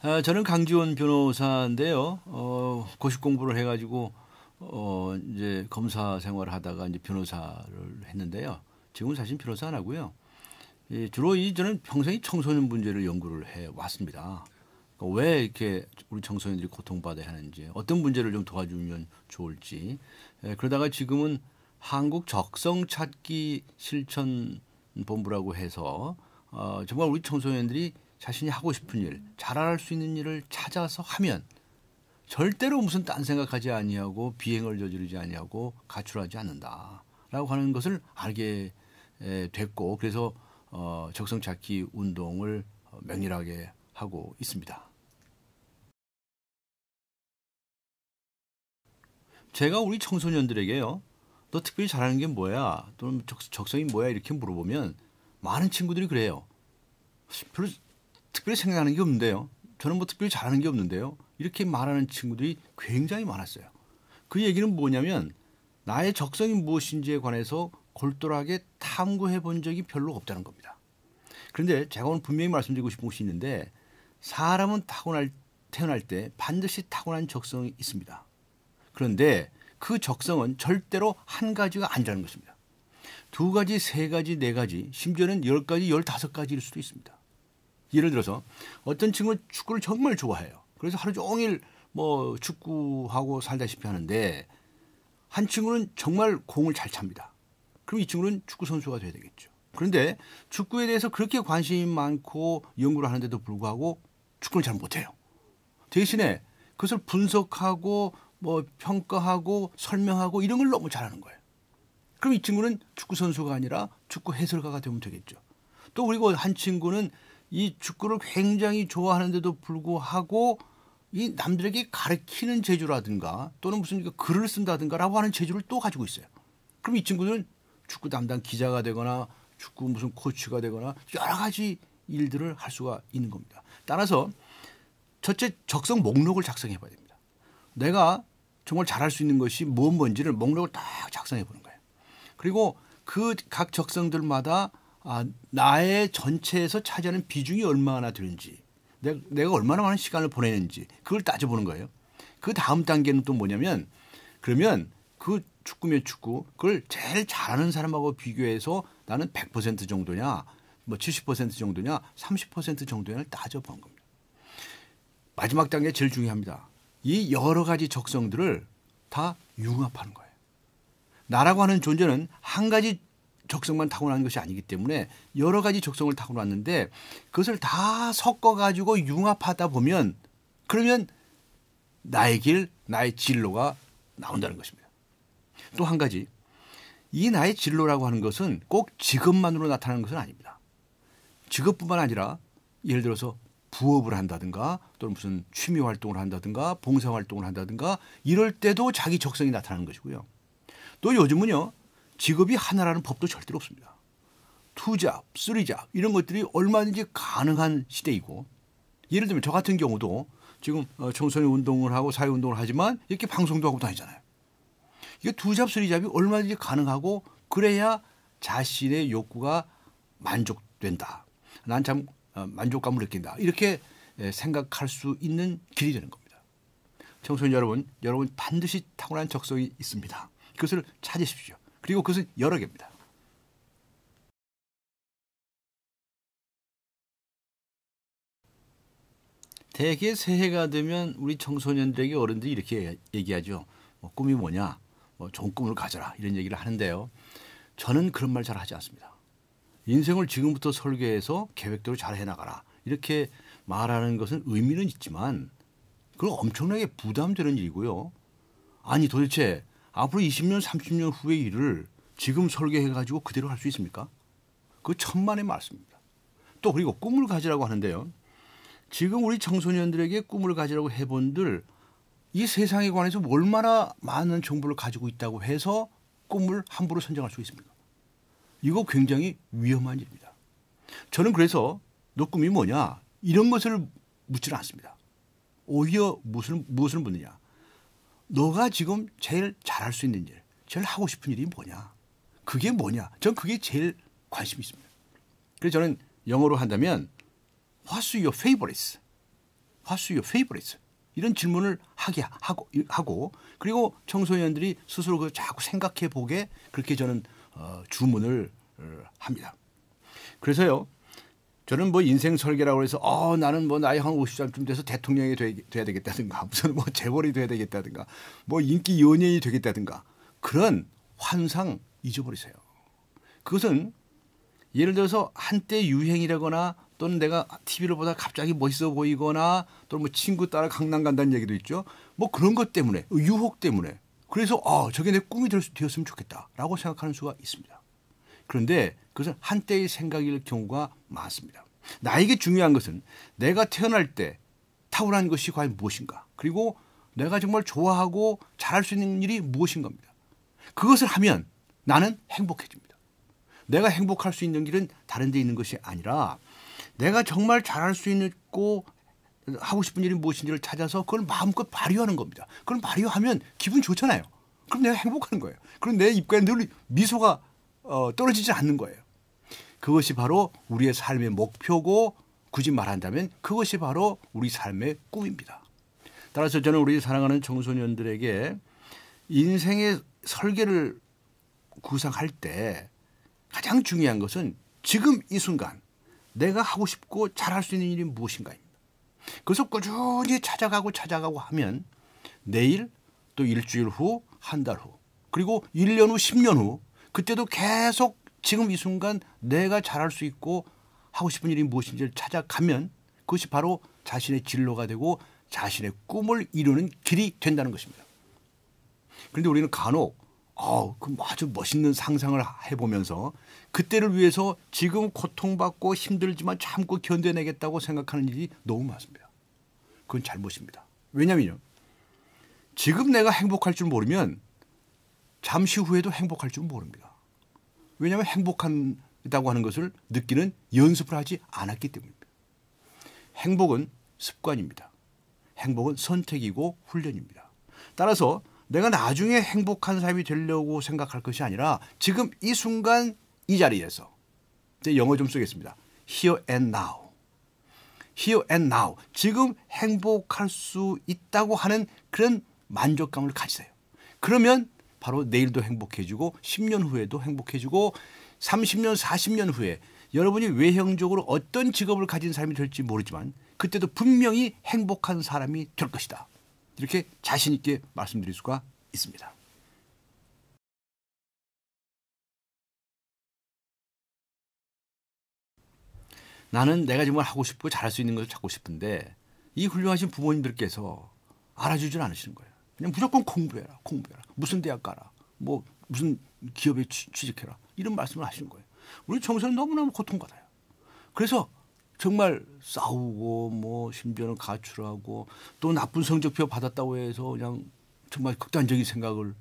저는 강지원 변호사인데요. 고시 공부를 해가지고 이제 검사 생활을 하다가 이제 변호사를 했는데요. 지금은 사실 변호사 안 하고요. 주로 저는 평생 청소년 문제를 연구를 해 왔습니다. 그러니까 왜 이렇게 우리 청소년들이 고통받아야 하는지, 어떤 문제를 좀 도와주면 좋을지. 그러다가 지금은 한국 적성 찾기 실천 본부라고 해서 정말 우리 청소년들이 자신이 하고 싶은 일, 잘할 수 있는 일을 찾아서 하면 절대로 무슨 딴 생각하지 아니하고 비행을 저지르지 아니하고 가출하지 않는다라고 하는 것을 알게 됐고, 그래서 적성 찾기 운동을 맹렬하게 하고 있습니다. 제가 우리 청소년들에게요, 너 특별히 잘하는 게 뭐야? 또는 적성이 뭐야? 이렇게 물어보면 많은 친구들이 그래요. 별로 특별히 생각나는 게 없는데요. 저는 뭐 특별히 잘하는 게 없는데요. 이렇게 말하는 친구들이 굉장히 많았어요. 그 얘기는 뭐냐면 나의 적성이 무엇인지에 관해서 골똘하게 탐구해 본 적이 별로 없다는 겁니다. 그런데 제가 오늘 분명히 말씀드리고 싶은 것이 있는데, 사람은 태어날 때 반드시 타고난 적성이 있습니다. 그런데 그 적성은 절대로 한 가지가 아니라는 것입니다. 두 가지, 세 가지, 네 가지, 심지어는 10가지, 15가지일 수도 있습니다. 예를 들어서 어떤 친구는 축구를 정말 좋아해요. 그래서 하루 종일 뭐 축구하고 살다시피 하는데, 한 친구는 정말 공을 잘 찹니다. 그럼 이 친구는 축구 선수가 돼야 되겠죠. 그런데 축구에 대해서 그렇게 관심이 많고 연구를 하는데도 불구하고 축구를 잘 못해요. 대신에 그것을 분석하고 뭐 평가하고 설명하고 이런 걸 너무 잘하는 거예요. 그럼 이 친구는 축구 선수가 아니라 축구 해설가가 되면 되겠죠. 또 그리고 한 친구는 이 축구를 굉장히 좋아하는데도 불구하고 이 남들에게 가르치는 재주라든가 또는 무슨 글을 쓴다든가라고 하는 재주를 또 가지고 있어요. 그럼 이 친구는 축구 담당 기자가 되거나 축구 무슨 코치가 되거나 여러 가지 일들을 할 수가 있는 겁니다. 따라서 첫째, 적성 목록을 작성해 봐야 됩니다. 내가 정말 잘할 수 있는 것이 뭔지를 목록을 딱 작성해 보는 거예요. 그리고 그 각 적성들마다 나의 전체에서 차지하는 비중이 얼마나 되는지, 내가 얼마나 많은 시간을 보내는지 그걸 따져보는 거예요. 그 다음 단계는 또 뭐냐면, 그러면 그 축구면 축구 그걸 제일 잘하는 사람하고 비교해서 나는 100% 정도냐, 뭐 70% 정도냐, 30% 정도냐를 따져보는 겁니다. 마지막 단계 제일 중요합니다. 이 여러 가지 적성들을 다 융합하는 거예요. 나라고 하는 존재는 한 가지 적성만 타고난 것이 아니기 때문에 여러 가지 적성을 타고났는데 그것을 다 섞어가지고 융합하다 보면 그러면 나의 길, 나의 진로가 나온다는 것입니다. 또 한 가지, 이 나의 진로라고 하는 것은 꼭 직업만으로 나타나는 것은 아닙니다. 직업뿐만 아니라 예를 들어서 부업을 한다든가 또는 무슨 취미 활동을 한다든가 봉사 활동을 한다든가 이럴 때도 자기 적성이 나타나는 것이고요. 또 요즘은요, 직업이 하나라는 법도 절대로 없습니다. 투잡, 쓰리잡 이런 것들이 얼마든지 가능한 시대이고, 예를 들면 저 같은 경우도 지금 청소년 운동을 하고 사회운동을 하지만 이렇게 방송도 하고 다니잖아요. 이게 투잡, 쓰리잡이 얼마든지 가능하고 그래야 자신의 욕구가 만족된다. 난 참 만족감을 느낀다. 이렇게 생각할 수 있는 길이 되는 겁니다. 청소년 여러분 반드시 타고난 적성이 있습니다. 그것을 찾으십시오. 그리고 그것은 여러 개입니다. 대개 새해가 되면 우리 청소년들에게 어른들이 이렇게 얘기하죠. 꿈이 뭐냐? 좋은 꿈을 가져라. 이런 얘기를 하는데요. 저는 그런 말 잘 하지 않습니다. 인생을 지금부터 설계해서 계획대로 잘 해나가라. 이렇게 말하는 것은 의미는 있지만 그건 엄청나게 부담되는 일이고요. 아니 도대체 앞으로 20년, 30년 후의 일을 지금 설계해가지고 그대로 할 수 있습니까? 그거 천만의 말씀입니다. 또 그리고 꿈을 가지라고 하는데요. 지금 우리 청소년들에게 꿈을 가지라고 해본들 이 세상에 관해서 얼마나 많은 정보를 가지고 있다고 해서 꿈을 함부로 선정할 수 있습니까? 이거 굉장히 위험한 일입니다. 저는 그래서 너 꿈이 뭐냐? 이런 것을 묻지는 않습니다. 오히려 무엇을 묻느냐? 너가 지금 제일 잘할 수 있는 일, 제일 하고 싶은 일이 뭐냐? 그게 뭐냐? 전 그게 제일 관심이 있습니다. 그래서 저는 영어로 한다면 What's your favorites? What's your favorite? 이런 질문을 하고 그리고 청소년들이 스스로 그 자꾸 생각해 보게 그렇게 저는 주문을 합니다. 그래서요. 저는 뭐 인생 설계라고 해서 나는 뭐 나이 한 50살쯤 돼서 대통령이 돼야 되겠다든가 무슨 뭐 재벌이 돼야 되겠다든가 뭐 인기 연예인이 되겠다든가 그런 환상 잊어버리세요. 그것은 예를 들어서 한때 유행이라거나 또는 내가 TV를 보다 갑자기 멋있어 보이거나 또는 뭐 친구 따라 강남 간다는 얘기도 있죠. 뭐 그런 것 때문에 유혹 때문에 그래서 저게 내 꿈이 되었으면 좋겠다라고 생각하는 수가 있습니다. 그런데 그것은 한때의 생각일 경우가 많습니다. 나에게 중요한 것은 내가 태어날 때 탁월한 것이 과연 무엇인가 그리고 내가 정말 좋아하고 잘할 수 있는 일이 무엇인 겁니다. 그것을 하면 나는 행복해집니다. 내가 행복할 수 있는 길은 다른 데 있는 것이 아니라 내가 정말 잘할 수 있고 하고 싶은 일이 무엇인지를 찾아서 그걸 마음껏 발휘하는 겁니다. 그걸 발휘하면 기분 좋잖아요. 그럼 내가 행복한 거예요. 그럼 내 입가에 늘 미소가 떨어지지 않는 거예요. 그것이 바로 우리의 삶의 목표고 굳이 말한다면 그것이 바로 우리 삶의 꿈입니다. 따라서 저는 우리 사랑하는 청소년들에게 인생의 설계를 구상할 때 가장 중요한 것은 지금 이 순간 내가 하고 싶고 잘할 수 있는 일이 무엇인가입니다. 그래서 꾸준히 찾아가고 하면 내일 또 일주일 후, 한 달 후, 그리고 1년 후, 10년 후 그때도 계속 지금 이 순간 내가 잘할 수 있고 하고 싶은 일이 무엇인지를 찾아가면 그것이 바로 자신의 진로가 되고 자신의 꿈을 이루는 길이 된다는 것입니다. 그런데 우리는 간혹 그 아주 멋있는 상상을 해보면서 그때를 위해서 지금 고통받고 힘들지만 참고 견뎌내겠다고 생각하는 일이 너무 많습니다. 그건 잘못입니다. 왜냐하면요. 지금 내가 행복할 줄 모르면 잠시 후에도 행복할 줄 모릅니다. 왜냐하면 행복하다고 하는 것을 느끼는 연습을 하지 않았기 때문입니다. 행복은 습관입니다. 행복은 선택이고 훈련입니다. 따라서 내가 나중에 행복한 사람이 되려고 생각할 것이 아니라 지금 이 순간 이 자리에서 영어 좀 쓰겠습니다. Here and now. Here and now. 지금 행복할 수 있다고 하는 그런 만족감을 가지세요. 그러면 바로 내일도 행복해지고 10년 후에도 행복해지고 30년, 40년 후에 여러분이 외형적으로 어떤 직업을 가진 사람이 될지 모르지만 그때도 분명히 행복한 사람이 될 것이다. 이렇게 자신 있게 말씀드릴 수가 있습니다. 나는 내가 정말 하고 싶고 잘할 수 있는 것을 찾고 싶은데 이 훌륭하신 부모님들께서 알아주질 않으시는 거예요. 그냥 무조건 공부해라. 무슨 대학 가라. 뭐 무슨 기업에 취직해라. 이런 말씀을 하시는 거예요. 우리 청소년 너무너무 고통받아요. 그래서 정말 싸우고 뭐 심지어는 가출하고 또 나쁜 성적표 받았다고 해서 그냥 정말 극단적인 생각을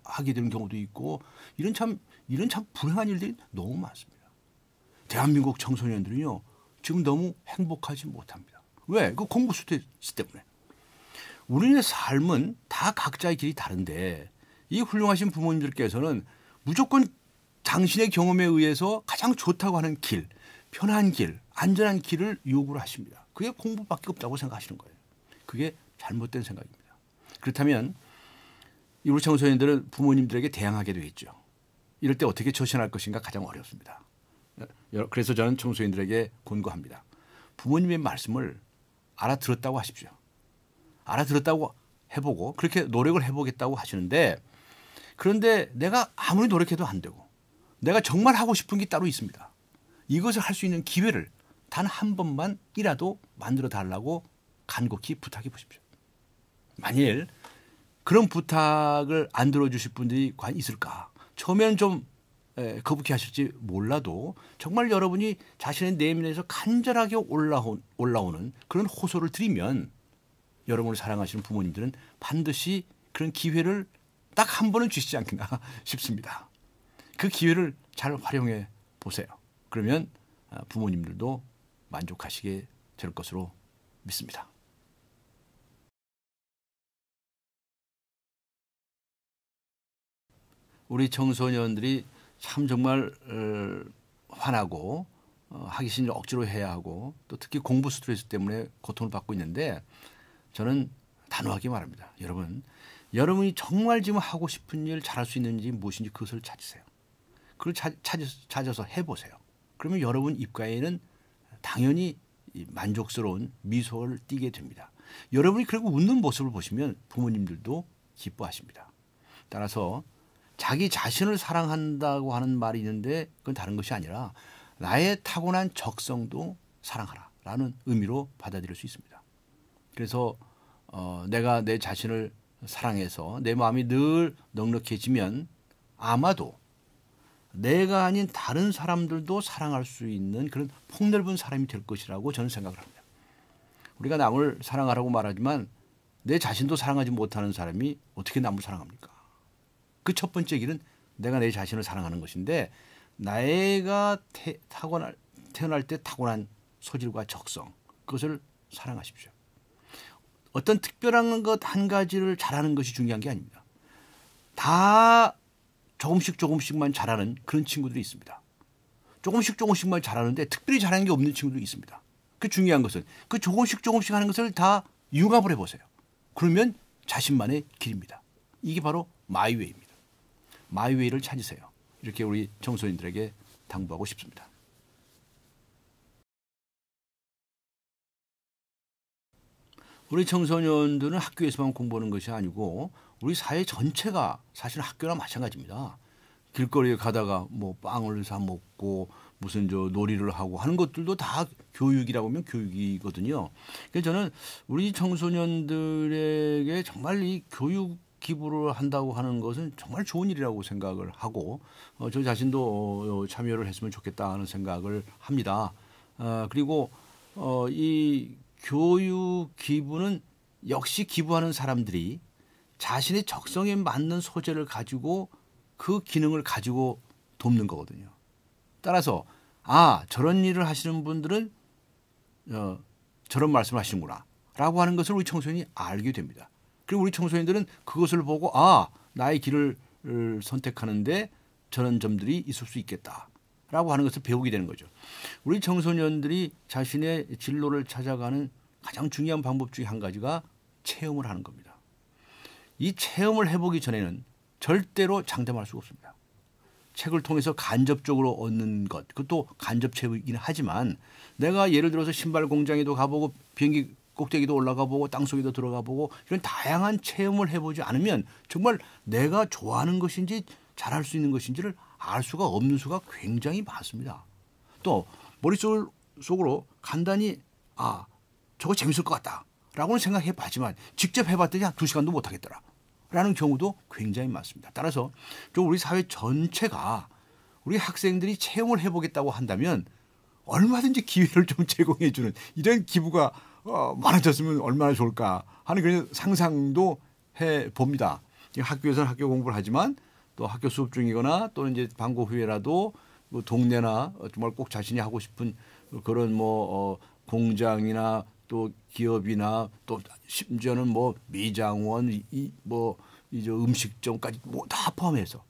하게 되는 경우도 있고 이런 참 불행한 일들이 너무 많습니다. 대한민국 청소년들은요 지금 너무 행복하지 못합니다. 왜? 그 공부 스트레스 때문에. 우리의 삶은 다 각자의 길이 다른데 이 훌륭하신 부모님들께서는 무조건 당신의 경험에 의해서 가장 좋다고 하는 길, 편한 길, 안전한 길을 요구를 하십니다. 그게 공부밖에 없다고 생각하시는 거예요. 그게 잘못된 생각입니다. 그렇다면 우리 청소년들은 부모님들에게 대항하게 되겠죠. 이럴 때 어떻게 처신할 것인가 가장 어렵습니다. 그래서 저는 청소년들에게 권고합니다. 부모님의 말씀을 알아들었다고 하십시오. 알아들었다고 해보고 그렇게 노력을 해보겠다고 하시는데 그런데 내가 아무리 노력해도 안 되고 내가 정말 하고 싶은 게 따로 있습니다. 이것을 할 수 있는 기회를 단 한 번만이라도 만들어 달라고 간곡히 부탁해 보십시오. 만일 그런 부탁을 안 들어주실 분들이 과연 있을까? 처음에는 좀 거북해 하실지 몰라도 정말 여러분이 자신의 내면에서 간절하게 올라오는 그런 호소를 드리면 여러분을 사랑하시는 부모님들은 반드시 그런 기회를 딱 한 번은 주시지 않겠나 싶습니다. 그 기회를 잘 활용해 보세요. 그러면 부모님들도 만족하시게 될 것으로 믿습니다. 우리 청소년들이 참 정말 화나고 하기 싫은 일 억지로 해야 하고 또 특히 공부 스트레스 때문에 고통을 받고 있는데 저는 단호하게 말합니다. 여러분이 정말 지금 하고 싶은 일 잘할 수 있는지 무엇인지 그것을 찾으세요. 그걸 찾아서 해보세요. 그러면 여러분 입가에는 당연히 만족스러운 미소를 띠게 됩니다. 여러분이 그리고 웃는 모습을 보시면 부모님들도 기뻐하십니다. 따라서 자기 자신을 사랑한다고 하는 말이 있는데 그건 다른 것이 아니라 나의 타고난 적성도 사랑하라라는 의미로 받아들일 수 있습니다. 그래서 내가 내 자신을 사랑해서 내 마음이 늘 넉넉해지면 아마도 내가 아닌 다른 사람들도 사랑할 수 있는 그런 폭넓은 사람이 될 것이라고 저는 생각을 합니다. 우리가 남을 사랑하라고 말하지만 내 자신도 사랑하지 못하는 사람이 어떻게 남을 사랑합니까? 그 첫 번째 길은 내가 내 자신을 사랑하는 것인데 내가 태어날 때 타고난 소질과 적성 그것을 사랑하십시오. 어떤 특별한 것 한 가지를 잘하는 것이 중요한 게 아닙니다. 다 조금씩만 잘하는 그런 친구들이 있습니다. 조금씩만 잘하는데 특별히 잘하는 게 없는 친구들이 있습니다. 그 중요한 것은 그 조금씩 하는 것을 다 융합을 해보세요. 그러면 자신만의 길입니다. 이게 바로 마이웨이입니다. 마이웨이를 찾으세요. 이렇게 우리 청소년들에게 당부하고 싶습니다. 우리 청소년들은 학교에서만 공부하는 것이 아니고 우리 사회 전체가 사실 학교랑 마찬가지입니다. 길거리에 가다가 뭐 빵을 사 먹고 무슨 놀이를 하고 하는 것들도 다 교육이라고 하면 교육이거든요. 그래서 저는 우리 청소년들에게 정말 이 교육 기부를 한다고 하는 것은 정말 좋은 일이라고 생각을 하고 저 자신도 참여를 했으면 좋겠다 하는 생각을 합니다. 그리고 이 교육 기부는 역시 기부하는 사람들이 자신의 적성에 맞는 소재를 가지고 그 기능을 가지고 돕는 거거든요. 따라서 저런 일을 하시는 분들은 저런 말씀을 하시는구나 라고 하는 것을 우리 청소년이 알게 됩니다. 그리고 우리 청소년들은 그것을 보고 나의 길을 선택하는데 저런 점들이 있을 수 있겠다 라고 하는 것을 배우게 되는 거죠. 우리 청소년들이 자신의 진로를 찾아가는 가장 중요한 방법 중에 한 가지가 체험을 하는 겁니다. 이 체험을 해보기 전에는 절대로 장담할 수가 없습니다. 책을 통해서 간접적으로 얻는 것, 그것도 간접 체험이긴 하지만 내가 예를 들어서 신발 공장에도 가보고 비행기 꼭대기도 올라가 보고 땅속에도 들어가 보고 이런 다양한 체험을 해보지 않으면 정말 내가 좋아하는 것인지 잘할 수 있는 것인지를 알 수가 없는 수가 굉장히 많습니다. 또 머릿속으로 간단히 저거 재밌을 것 같다 라고는 생각해 봤지만 직접 해봤더니 한 2시간도 못하겠더라 라는 경우도 굉장히 많습니다. 따라서 좀 우리 사회 전체가 우리 학생들이 체험을 해보겠다고 한다면 얼마든지 기회를 좀 제공해 주는 이런 기부가 많아졌으면 얼마나 좋을까 하는 그런 상상도 해봅니다. 학교에서는 학교 공부를 하지만 또 학교 수업 중이거나 또는 이제 방과 후에라도 뭐 동네나 정말 꼭 자신이 하고 싶은 그런 공장이나 또 기업이나 또 심지어는 미장원 이제 음식점까지 다 포함해서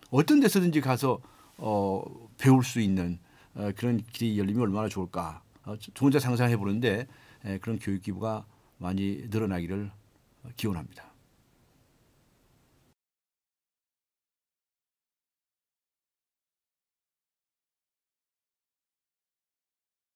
어떤 데서든지 가서 배울 수 있는 그런 길이 열리면 얼마나 좋을까. 저 혼자 상상해 보는데 그런 교육 기부가 많이 늘어나기를 기원합니다.